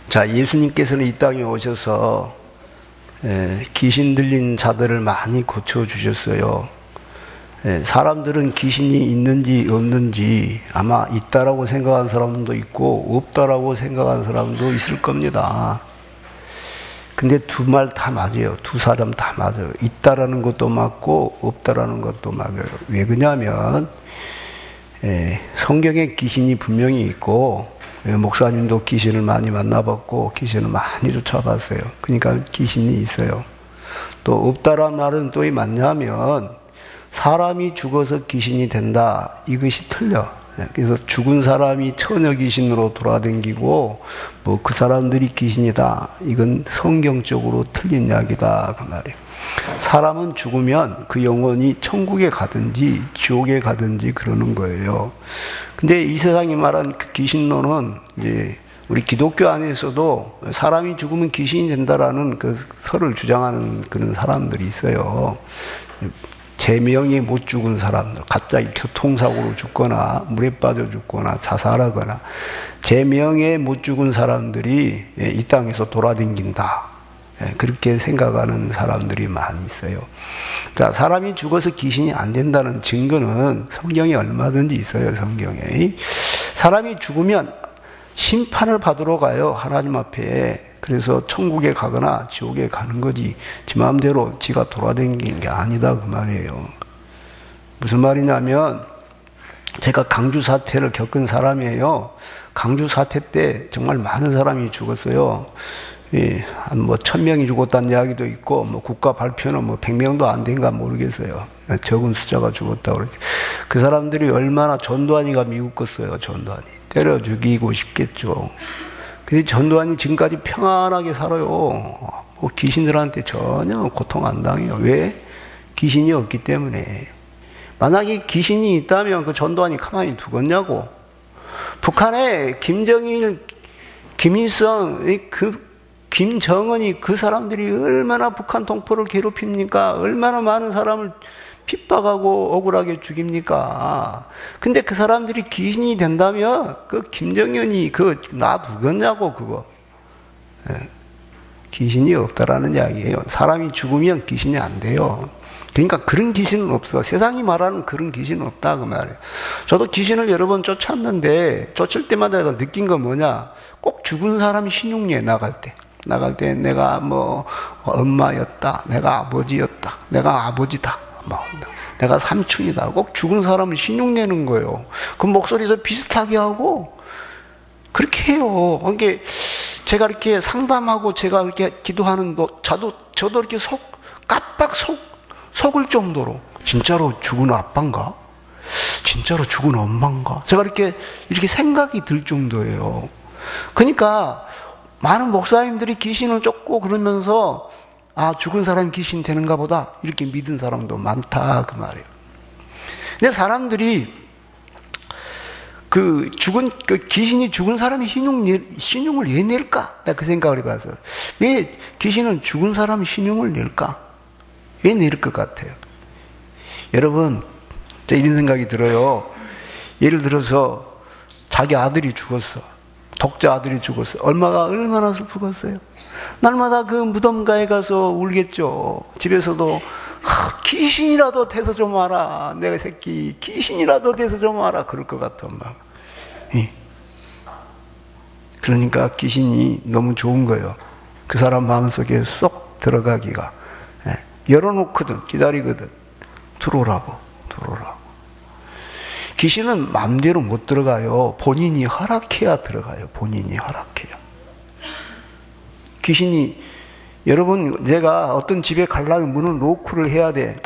자, 예수님께서는 이 땅에 오셔서 귀신 들린 자들을 많이 고쳐주셨어요. 사람들은 귀신이 있는지 없는지 아마 있다라고 생각하는 사람도 있고 없다라고 생각하는 사람도 있을 겁니다. 근데 두 말 다 맞아요. 두 사람 다 맞아요. 있다라는 것도 맞고 없다라는 것도 맞아요. 왜 그러냐면 성경에 귀신이 분명히 있고, 목사님도 귀신을 많이 만나봤고 귀신을 많이 쫓아봤어요. 그러니까 귀신이 있어요. 또 없다라는 말은 또 이 맞냐면 사람이 죽어서 귀신이 된다, 이것이 틀려. 그래서 죽은 사람이 처녀 귀신으로 돌아다니고 뭐 그 사람들이 귀신이다, 이건 성경적으로 틀린 이야기다, 그 말이에요. 사람은 죽으면 그 영혼이 천국에 가든지 지옥에 가든지 그러는 거예요. 근데 이 세상이 말한 그 귀신론은 이제 우리 기독교 안에서도 사람이 죽으면 귀신이 된다라는 그 설을 주장하는 그런 사람들이 있어요. 제명에 못 죽은 사람들, 갑자기 교통사고로 죽거나 물에 빠져 죽거나 자살하거나 제명에 못 죽은 사람들이 이 땅에서 돌아다닌다, 그렇게 생각하는 사람들이 많이 있어요. 자, 사람이 죽어서 귀신이 안 된다는 증거는 성경에 얼마든지 있어요. 성경에 사람이 죽으면 심판을 받으러 가요, 하나님 앞에. 그래서 천국에 가거나 지옥에 가는 거지 지 마음대로 지가 돌아다니는 게 아니다, 그 말이에요. 무슨 말이냐면 제가 강주 사태를 겪은 사람이에요. 강주 사태 때 정말 많은 사람이 죽었어요. 한 뭐 1000명이 죽었다는 이야기도 있고, 뭐 국가 발표는 뭐 100명도 안 된가 모르겠어요. 적은 숫자가 죽었다고 그러죠. 그 사람들이 얼마나 전두환이가 미웠겠어요. 전두환이 때려 죽이고 싶겠죠. 근데 전두환이 지금까지 평안하게 살아요. 뭐 귀신들한테 전혀 고통 안 당해요. 왜? 귀신이 없기 때문에. 만약에 귀신이 있다면 그 전두환이 가만히 두겠냐고. 북한에 김정일, 김일성, 김정은이 그 사람들이 얼마나 북한 동포를 괴롭힙니까? 얼마나 많은 사람을 핍박하고 억울하게 죽입니까? 근데 그 사람들이 귀신이 된다면 그 김정은이 놔두겠냐고, 그거. 귀신이 없다라는 이야기예요. 사람이 죽으면 귀신이 안 돼요. 그러니까 그런 귀신은 없어. 세상이 말하는 그런 귀신은 없다, 그 말이에요. 저도 귀신을 여러 번 쫓았는데 쫓을 때마다 내가 느낀 건 뭐냐? 꼭 죽은 사람 신용리에 나갈 때 내가 뭐 엄마였다, 내가 아버지였다, 내가 아버지다, 뭐 내가 삼촌이다, 꼭 죽은 사람을 신용내는 거예요. 그 목소리도 비슷하게 하고 그렇게 해요. 그러니까 제가 이렇게 상담하고 제가 이렇게 기도하는 저도 이렇게 깜빡 속을 정도로 진짜로 죽은 아빠인가? 진짜로 죽은 엄마인가? 제가 이렇게 생각이 들 정도예요. 그러니까 많은 목사님들이 귀신을 쫓고 그러면서 죽은 사람이 귀신 되는가 보다 이렇게 믿은 사람도 많다, 그 말이에요. 근데 사람들이 귀신이 죽은 사람이 신용을 왜 낼까? 내가 그 생각을 해봐서. 왜 귀신은 죽은 사람이 신용을 낼까? 왜 낼 것 같아요? 여러분, 저 이런 생각이 들어요. 예를 들어서 자기 아들이 죽었어. 독자 아들이 죽었어. 얼마나 슬프겠어요. 날마다 그 무덤가에 가서 울겠죠. 집에서도 귀신이라도 돼서 좀 와라, 내 새끼 귀신이라도 돼서 좀 와라, 그럴 것 같아, 엄마가. 그러니까 귀신이 너무 좋은 거예요. 그 사람 마음속에 쏙 들어가기가. 열어놓거든, 기다리거든. 들어오라고. 귀신은 마음대로 못 들어가요. 본인이 허락해야 들어가요. 본인이 허락해요. 귀신이, 여러분, 제가 어떤 집에 가려면 문을 노크를 해야 돼.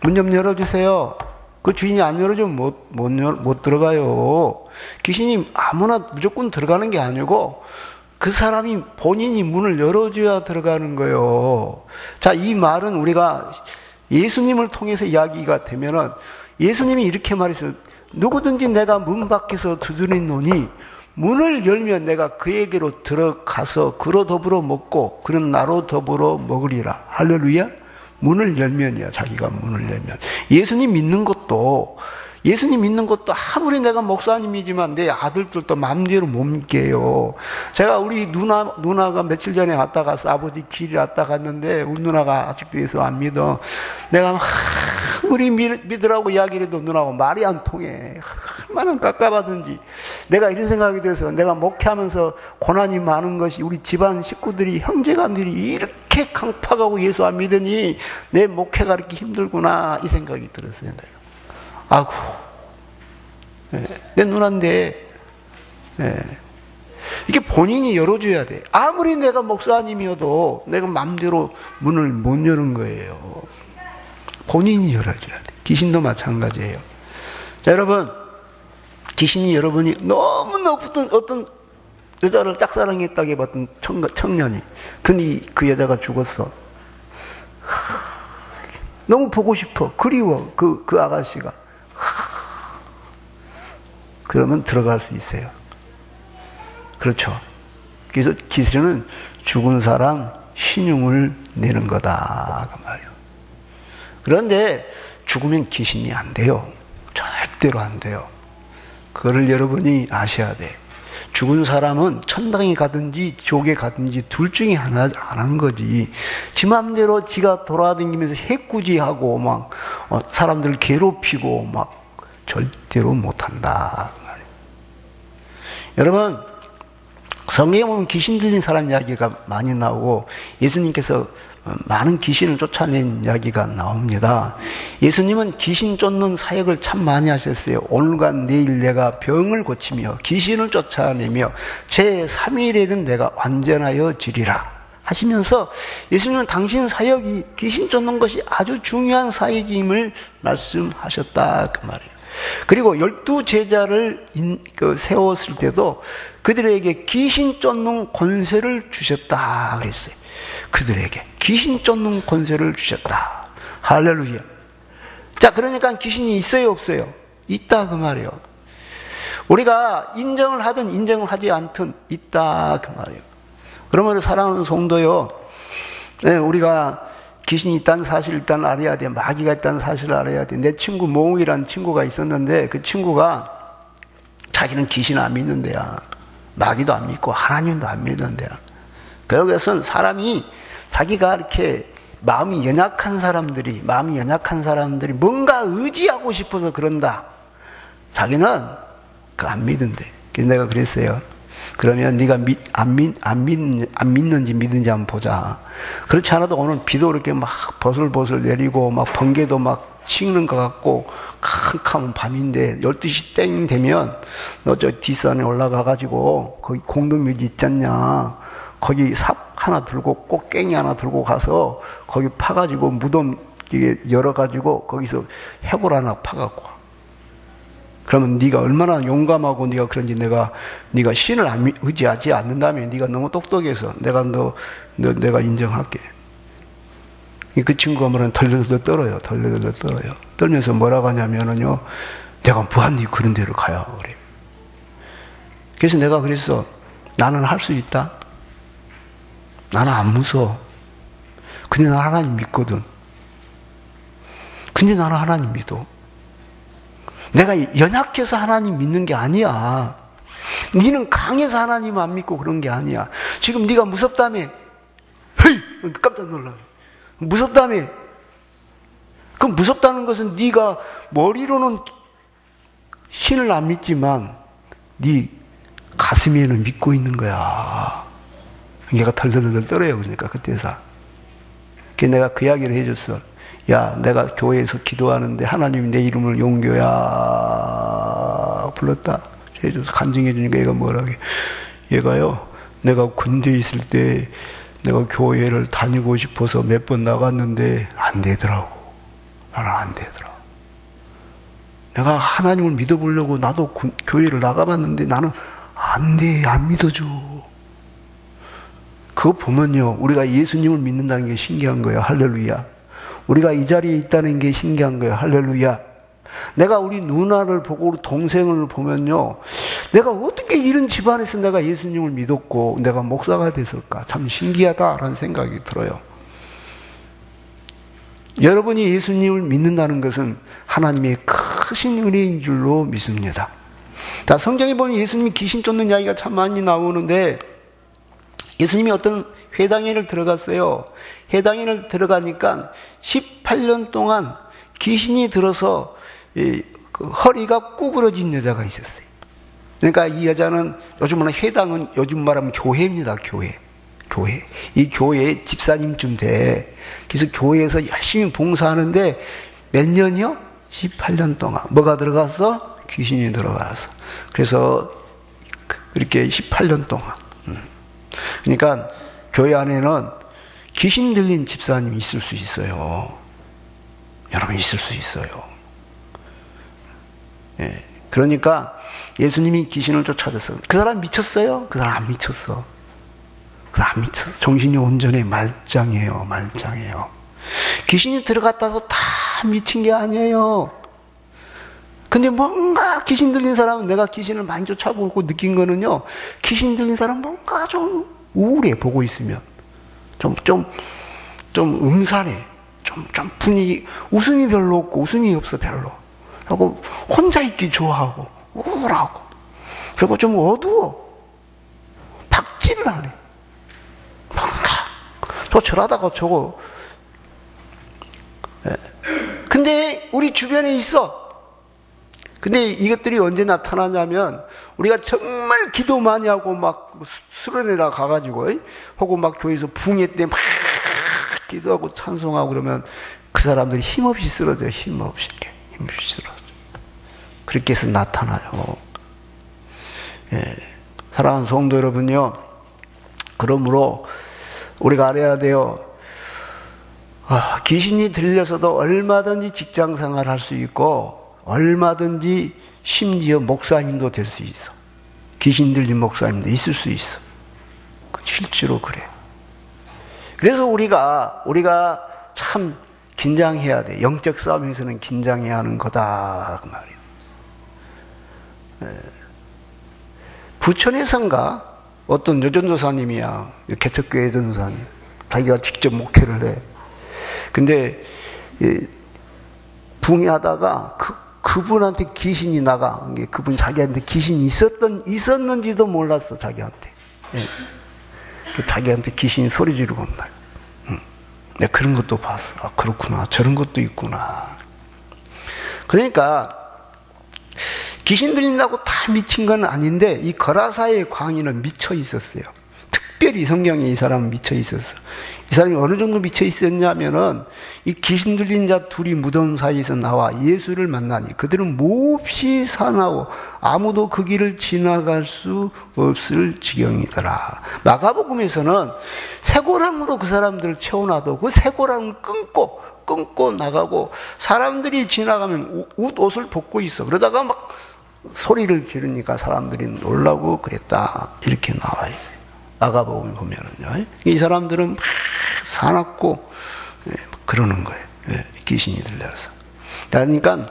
문 좀 열어주세요. 그 주인이 안 열어주면 못 들어가요. 귀신이 아무나 무조건 들어가는 게 아니고 그 사람이 본인이 문을 열어줘야 들어가는 거예요. 자, 이 말은 우리가 예수님을 통해서 이야기가 되면은 예수님이 이렇게 말했어요. 누구든지 내가 문 밖에서 두드리노니 문을 열면 내가 그에게로 들어가서 그로 더불어 먹고 그는 나로 더불어 먹으리라. 할렐루야. 문을 열면이야. 자기가 문을 열면. 예수님 믿는 것도 아무리 내가 목사님이지만 내 아들들도 마음대로 못 믿게요. 제가 우리 누나가 며칠 전에 왔다가 아버지 길이 왔다 갔는데 우리 누나가 아직도 예수 안 믿어. 내가 아무리 믿으라고 이야기를 해도 누나하고 말이 안 통해. 얼마나 깝깝하든지. 내가 이런 생각이 들어서 내가 목회하면서 고난이 많은 것이 우리 집안 식구들이 형제간들이 이렇게 강팍하고 예수 안 믿으니 내 목회가 이렇게 힘들구나 이 생각이 들었어요. 아구, 내 누나인데, 이게 본인이 열어줘야 돼. 아무리 내가 목사님이어도 내가 마음대로 문을 못 여는 거예요. 본인이 열어줘야 돼. 귀신도 마찬가지예요. 자, 여러분, 귀신이 여러분이 너무나 어떤 여자를 짝사랑했다고 해봤던 청년이, 근데 그 여자가 죽었어. 너무 보고 싶어. 그리워. 그 아가씨가. 그러면 들어갈 수 있어요. 그렇죠. 그래서 귀신은 죽은 사람 신용을 내는 거다. 그 말이에요. 그런데 죽으면 귀신이 안 돼요. 절대로 안 돼요. 그거를 여러분이 아셔야 돼. 죽은 사람은 천당에 가든지 지옥에 가든지 둘 중에 하나 안 하는 거지. 지 맘대로 지가 돌아다니면서 해꾸지하고 막 사람들을 괴롭히고 막 절대로 못한다. 여러분, 성경에 보면 귀신 들린 사람 이야기가 많이 나오고 예수님께서 많은 귀신을 쫓아낸 이야기가 나옵니다. 예수님은 귀신 쫓는 사역을 참 많이 하셨어요. 오늘과 내일 내가 병을 고치며 귀신을 쫓아내며 제3일에는 내가 완전하여지리라 하시면서 예수님은 당신 사역이 귀신 쫓는 것이 아주 중요한 사역임을 말씀하셨다 그 말이에요. 그리고 12제자를 세웠을 때도 그들에게 귀신 쫓는 권세를 주셨다 그랬어요. 그들에게 귀신 쫓는 권세를 주셨다. 할렐루야. 자, 그러니까 귀신이 있어요 없어요? 있다 그 말이에요. 우리가 인정을 하든 인정을 하지 않든 있다 그 말이에요. 그러면 사랑하는 성도요, 우리가 귀신이 있다는 사실을 일단 알아야 돼. 마귀가 있다는 사실을 알아야 돼. 내 친구 몽이라는 친구가 있었는데 그 친구가 자기는 귀신 안 믿는데야. 마귀도 안 믿고 하나님도 안 믿는데야. 그래서 사람이 자기가 이렇게 마음이 연약한 사람들이 뭔가 의지하고 싶어서 그런다. 자기는 그 안 믿는데. 그래서 내가 그랬어요. 그러면 네가 안 믿는지 믿는지 한번 보자. 그렇지 않아도 오늘 비도 이렇게 막 버슬버슬 내리고 막 번개도 막 치는 것 같고 캄캄한 밤인데 12시 땡 되면 너 저 뒷산에 올라가가지고 거기 공동묘지 있잖냐. 거기 삽 하나 들고 꽃갱이 하나 들고 가서 거기 파가지고 무덤 이게 열어가지고 거기서 해골 하나 파갖고 와. 그러면 네가 얼마나 용감하고 네가 그런지 네가 신을 의지하지 않는다면 네가 너무 똑똑해서 내가 내가 인정할게. 그 친구가 뭐라면 덜덜덜 떨어요. 덜덜덜 떨어요. 떨면서 뭐라고 하냐면은요, 내가 무한히 그런 데로 가요. 그래. 그래서 내가 그랬어. 나는 할 수 있다. 나는 안 무서워. 근데 나 하나님 믿거든. 근데 나는 하나님 믿어. 내가 연약해서 하나님 믿는 게 아니야. 니는 강해서 하나님 안 믿고 그런 게 아니야. 지금 네가 무섭다며. 헤이! 깜짝 놀라. 무섭다며. 그럼 무섭다는 것은 네가 머리로는 신을 안 믿지만 네 가슴에는 믿고 있는 거야. 얘가 덜덜덜 떨어요. 그러니까 그때서. 그래서 내가 그 이야기를 해줬어. 야, 내가 교회에서 기도하는데 하나님이 내 이름을 용교야 불렀다. 해줘서 간증해주니까 얘가 뭐라고 해. 얘가요, 내가 군대에 있을 때 내가 교회를 다니고 싶어서 몇 번 나갔는데 안 되더라고. 나는 안 되더라. 내가 하나님을 믿어보려고 나도 교회를 나가봤는데 나는 안 돼. 안 믿어줘. 그거 보면요, 우리가 예수님을 믿는다는 게 신기한 거예요. 할렐루야. 우리가 이 자리에 있다는 게 신기한 거예요. 할렐루야. 내가 우리 누나를 보고 우리 동생을 보면요, 내가 어떻게 이런 집안에서 내가 예수님을 믿었고 내가 목사가 됐을까? 참 신기하다라는 생각이 들어요. 여러분이 예수님을 믿는다는 것은 하나님의 크신 은혜인 줄로 믿습니다. 자, 성경에 보면 예수님이 귀신 쫓는 이야기가 참 많이 나오는데 예수님이 어떤 회당에를 들어갔어요. 회당에를 들어가니까 18년 동안 귀신이 들어서 그 허리가 구부러진 여자가 있었어요. 그러니까 이 여자는 요즘은 회당은 요즘 말하면 교회입니다. 교회. 이 교회의 집사님쯤 돼. 그래서 교회에서 열심히 봉사하는데 몇 년이요? 18년 동안. 뭐가 들어갔어? 귀신이 들어가서. 그래서 이렇게 18년 동안. 그러니까 교회 안에는 귀신 들린 집사님이 있을 수 있어요. 여러분 있을 수 있어요. 예. 그러니까 예수님이 귀신을 쫓아냈어요. 그 사람 미쳤어요? 그 사람 안 미쳤어. 그 사람 안 미쳤어. 정신이 온전히 말짱해요. 귀신이 들어갔다고 다 미친 게 아니에요. 근데 뭔가 귀신 들린 사람은 내가 귀신을 많이 쫓아보고 느낀 거는요, 귀신 들린 사람은 뭔가 좀 우울해, 보고 있으면. 좀 음산해. 좀 분위기, 웃음이 별로 없고, 웃음이 없어, 별로. 하고, 혼자 있기 좋아하고, 우울하고. 그리고 좀 어두워. 박지를 안 해. 뭔가, 절하다가 저거. 근데 우리 주변에 있어. 근데 이것들이 언제 나타나냐면 우리가 정말 기도 많이 하고 막 수련회라 가가지고 혹은 막 교회에서 붕괴 때 막 기도하고 찬송하고 그러면 그 사람들이 힘없이 쓰러져요. 힘없이 쓰러져. 그렇게 해서 나타나요. 예. 사랑하는 성도 여러분요, 그러므로 우리가 알아야 돼요. 귀신이 들려서도 얼마든지 직장생활 할 수 있고 얼마든지 심지어 목사님도 될 수 있어. 귀신 들린 목사님도 있을 수 있어. 실제로 그래. 그래서 우리가 참 긴장해야 돼. 영적 싸움에서는 긴장해야 하는 거다 그 말이에요. 부천에선가 어떤 여전도사님이야. 개척교회 전도사님. 자기가 직접 목회를 해. 근데 붕해하다가 그분한테 귀신이 나가. 그분 자기한테 귀신이 있었는지도 몰랐어, 자기한테. 자기한테 귀신이 소리 지르고 온 날. 내가 그런 것도 봤어. 그렇구나. 저런 것도 있구나. 그러니까, 귀신 들린다고 다 미친 건 아닌데, 이 거라사의 광인은 미쳐 있었어요. 특별히 성경에 이 사람은 미쳐 있었어. 이 사람이 어느 정도 미쳐 있었냐면은 이 귀신 들린 자 둘이 무덤 사이에서 나와 예수를 만나니 그들은 몹시 사나워 아무도 그 길을 지나갈 수 없을 지경이더라. 마가복음에서는 쇠고랑으로 그 사람들을 채워놔도 그 쇠고랑을 끊고 나가고 사람들이 지나가면 옷을 벗고 있어. 그러다가 막 소리를 지르니까 사람들이 놀라고 그랬다. 이렇게 나와 있어요. 마가복음 보면은요, 이 사람들은 막 사납고 그러는 거예요. 귀신이 들려서. 그러니까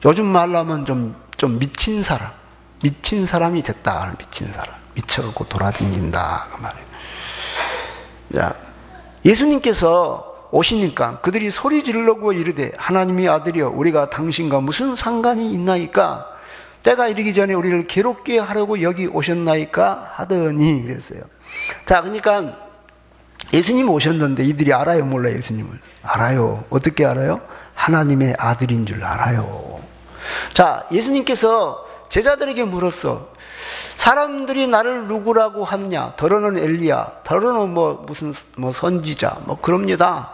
요즘 말로 하면 좀 미친 사람이 됐다. 미친 사람, 미쳐갖고 돌아다닌다 그 말이에요. 자, 예수님께서 오시니까 그들이 소리 지르려고 이르되 하나님의 아들이여 우리가 당신과 무슨 상관이 있나이까? 때가 이르기 전에 우리를 괴롭게 하려고 여기 오셨나이까? 하더니 그랬어요. 자, 그러니까 예수님 오셨는데 이들이 알아요, 몰라요? 예수님을 알아요. 어떻게 알아요? 하나님의 아들인 줄 알아요. 자, 예수님께서 제자들에게 물었어. 사람들이 나를 누구라고 하느냐? 더러는 엘리야, 더러는 무슨 선지자, 그럽니다.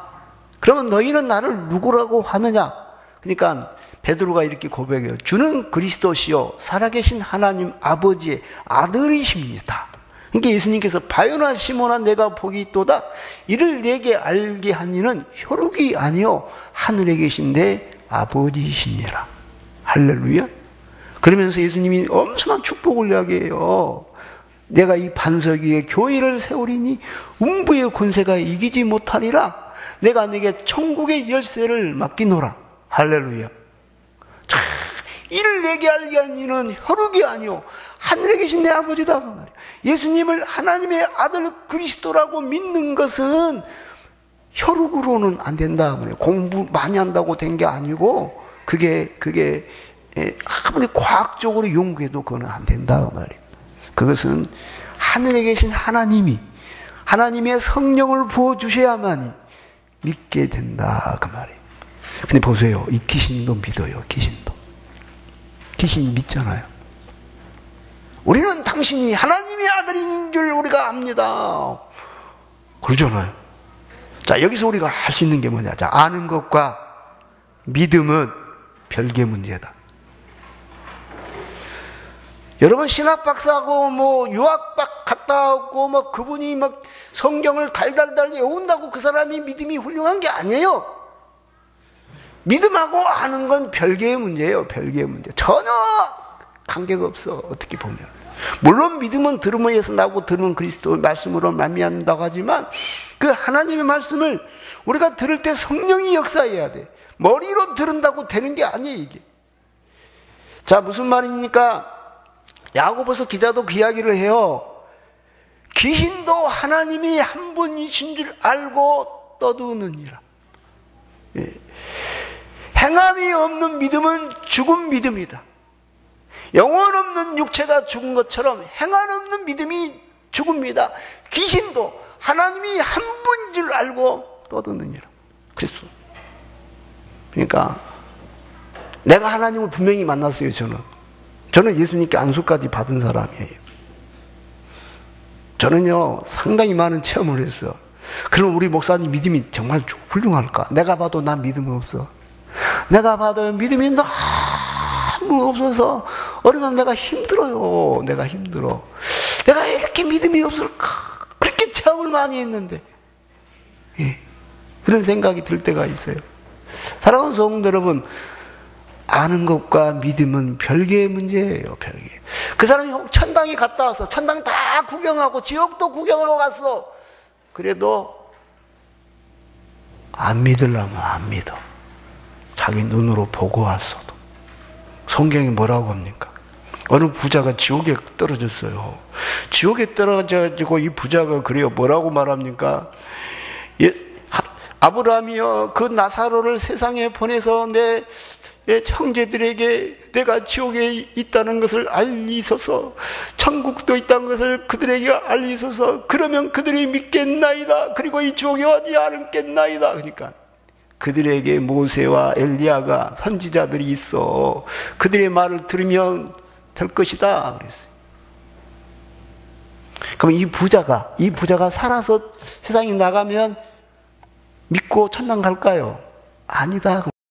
그러면 너희는 나를 누구라고 하느냐? 그러니까 베드로가 이렇게 고백해요. 주는 그리스도시요 살아계신 하나님 아버지의 아들이십니다. 그러니까 예수님께서 바요나 시몬아 내가 복이 있도다. 이를 내게 알게 한 이는 혈육이 아니요 하늘에 계신 내 아버지이시니라. 할렐루야. 그러면서 예수님이 엄청난 축복을 이야기해요. 내가 이 반석 위에 교회를 세우리니 음부의 권세가 이기지 못하리라. 내가 네게 천국의 열쇠를 맡기노라. 할렐루야. 이를 내게 알게 한 이는 혈육이 아니요 하늘에 계신 내 아버지다 그 말이에요. 예수님을 하나님의 아들 그리스도라고 믿는 것은 혈육으로는 안 된다. 공부 많이 한다고 된 게 아니고, 그게 아무리 과학적으로 연구해도 그거는 안 된다. 그 말이에요. 그것은 하늘에 계신 하나님의 성령을 부어주셔야만이 믿게 된다. 그 말이에요. 근데 보세요. 이 귀신도 믿어요. 귀신이 믿잖아요. 우리는 당신이 하나님의 아들인 줄 우리가 압니다. 그러잖아요. 자, 여기서 우리가 할 수 있는 게 뭐냐. 자, 아는 것과 믿음은 별개 문제다. 여러분, 신학 박사하고 유학 갔다 오고 그분이 성경을 달달달 외운다고 그 사람이 믿음이 훌륭한 게 아니에요. 믿음하고 아는 건 별개의 문제예요. 별개의 문제. 전혀 관계가 없어. 어떻게 보면. 물론 믿음은 들음에서 나고 들으면 그리스도 말씀으로 말미암는다고 하지만 그 하나님의 말씀을 우리가 들을 때 성령이 역사해야 돼. 머리로 들은다고 되는 게 아니에요, 이게. 자, 무슨 말입니까? 야고보서 기자도 그 이야기를 해요. 귀신도 하나님이 한 분이신 줄 알고 떠드느니라. 예. 행함이 없는 믿음은 죽은 믿음이다. 영혼 없는 육체가 죽은 것처럼 행함 없는 믿음이 죽습니다. 귀신도 하나님이 한 분인 줄 알고 떠드느니라. 그랬어. 그러니까 내가 하나님을 분명히 만났어요. 저는 예수님께 안수까지 받은 사람이에요. 저는요 상당히 많은 체험을 했어. 그럼 우리 목사님 믿음이 정말 훌륭할까? 내가 봐도 난 믿음 없어. 내가 봐도 믿음이 너무 없어서 어느 날 내가 힘들어요. 내가 이렇게 믿음이 없을까? 그렇게 체험을 많이 했는데, 예. 그런 생각이 들 때가 있어요. 사랑하는 성도 여러분, 아는 것과 믿음은 별개의 문제예요. 별개. 그 사람이 천당에 갔다 와서 천당 다 구경하고 지옥도 구경하고 갔어. 그래도 안 믿으려면 안 믿어. 자기 눈으로 보고 왔어도. 성경이 뭐라고 합니까? 어느 부자가 지옥에 떨어졌어요. 지옥에 떨어져가지고 이 부자가 그래요. 뭐라고 말합니까? 아브라함이여, 그 나사로를 세상에 보내서 내 형제들에게 내가 지옥에 있다는 것을 알리소서, 천국도 있다는 것을 그들에게 알리소서. 그러면 그들이 믿겠나이다. 그리고 이 지옥에 오지 않겠나이다. 그러니까 그들에게 모세와 엘리야가 선지자들이 있어. 그들의 말을 들으면 될 것이다. 그랬어요. 그럼 이 부자가 살아서 세상에 나가면 믿고 천당 갈까요? 아니다.